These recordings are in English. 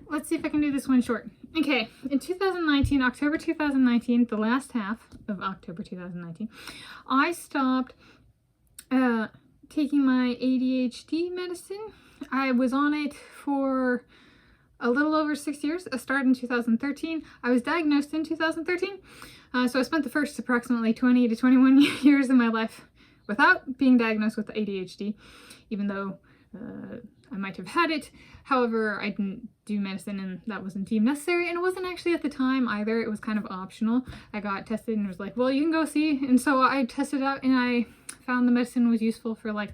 let's see if I can do this one short. Okay, in 2019, October 2019, the last half of October 2019, I stopped taking my ADHD medicine. I was on it for a little over 6 years. I started in 2013. I was diagnosed in 2013. So I spent the first approximately 20 to 21 years of my life without being diagnosed with ADHD, even though I might have had it. However, I didn't do medicine and that wasn't deemed necessary, and it wasn't actually at the time either. It was kind of optional. I got tested and it was like, well, you can go see. And so I tested out and I found the medicine was useful for like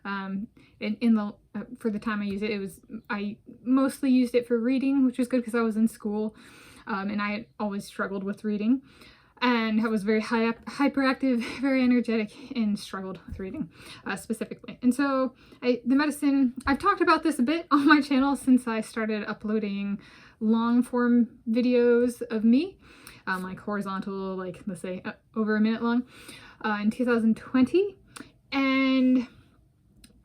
for the time I used it. I mostly used it for reading, which was good because I was in school and I had always struggled with reading. And I was very hyperactive, very energetic, and struggled with reading specifically. And so the medicine, I've talked about this a bit on my channel since I started uploading long form videos of me, like horizontal, like let's say over a minute long, in 2020. And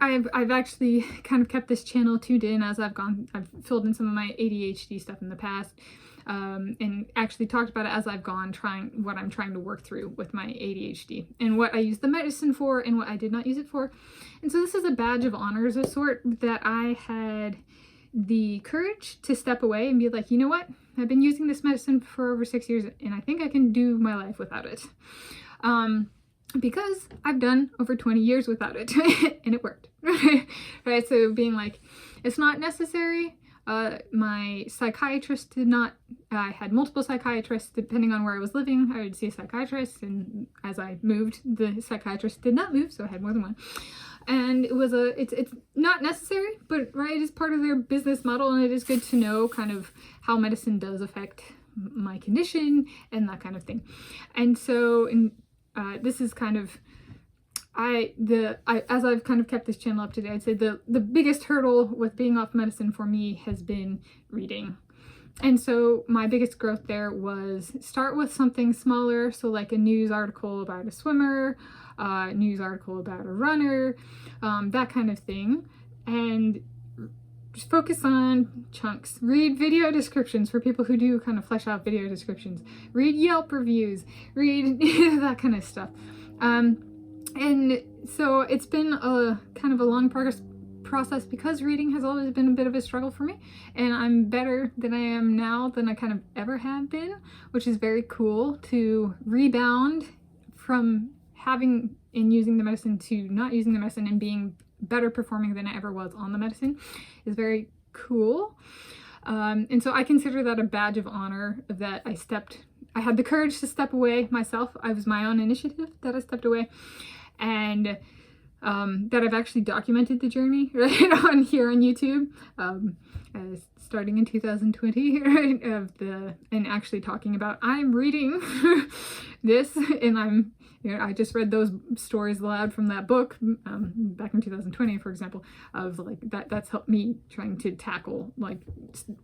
I've actually kind of kept this channel tuned in as I've filled in some of my ADHD stuff in the past. And actually talked about it as I've gone, what I'm trying to work through with my ADHD and what I use the medicine for and what I did not use it for. And so this is a badge of honor of a sort that I had the courage to step away and be like, you know what? I've been using this medicine for over 6 years and I think I can do my life without it. Because I've done over 20 years without it and it worked. Right? So being like, it's not necessary. My psychiatrist did not, I had multiple psychiatrists depending on where I was living. I would see a psychiatrist, and as I moved, the psychiatrist did not move, so I had more than one. And it was it's not necessary, but right, it is part of their business model, and it is good to know kind of how medicine does affect my condition and that kind of thing. And so this is kind of, as I've kind of kept this channel up to date, I'd say the biggest hurdle with being off medicine for me has been reading. And so my biggest growth there was start with something smaller, so like a news article about a swimmer, news article about a runner, that kind of thing, and just focus on chunks. Read video descriptions for people who do kind of flesh out video descriptions. Read Yelp reviews. Read that kind of stuff. And so it's been a kind of a long process because reading has always been a bit of a struggle for me, and I'm better than I am now than I kind of ever have been, which is very cool to rebound from having and using the medicine to not using the medicine and being better performing than I ever was on the medicine is very cool. And so I consider that a badge of honor that I had the courage to step away myself. I was my own initiative that I stepped away, and that I've actually documented the journey right on here on YouTube, starting in 2020, right, and actually talking about I'm reading this, and I just read those stories aloud from that book back in 2020, for example, of like that's helped me trying to tackle, like,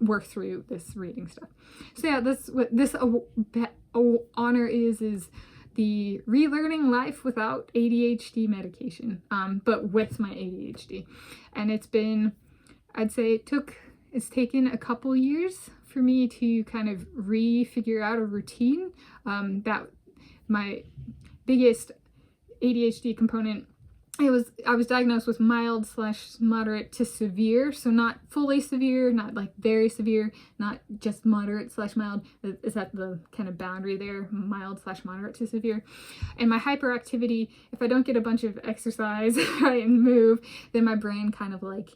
work through this reading stuff. So yeah, that's what this honor is the relearning life without ADHD medication, but with my ADHD. And it's been, I'd say it's taken a couple years for me to kind of figure out a routine. That my biggest ADHD component, I was diagnosed with mild/moderate to severe, so not fully severe, not like very severe, not just moderate/mild. Is that the kind of boundary there, mild/moderate to severe? And my hyperactivity, if I don't get a bunch of exercise right, and move, then my brain kind of like,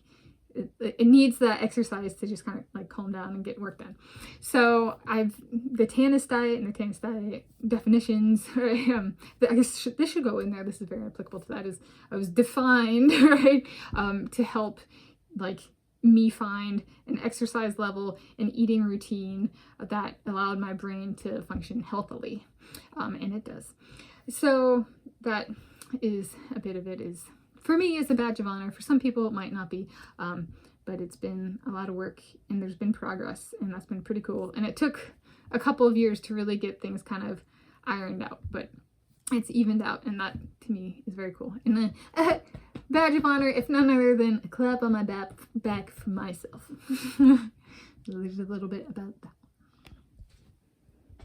it needs that exercise to just kind of like calm down and get work done. So the Tanis diet and the Tanis diet definitions, right, I guess this should go in there. This is very applicable to that. I was defined, right, to help like me find an exercise level and eating routine that allowed my brain to function healthily, and it does. So that is a bit of it. Is for me is a badge of honor. For some people it might not be, but it's been a lot of work and there's been progress, and that's been pretty cool. And it took a couple of years to really get things kind of ironed out, but it's evened out, and that to me is very cool. And then badge of honor, if none other than a clap on my back for myself. there's a little bit about that.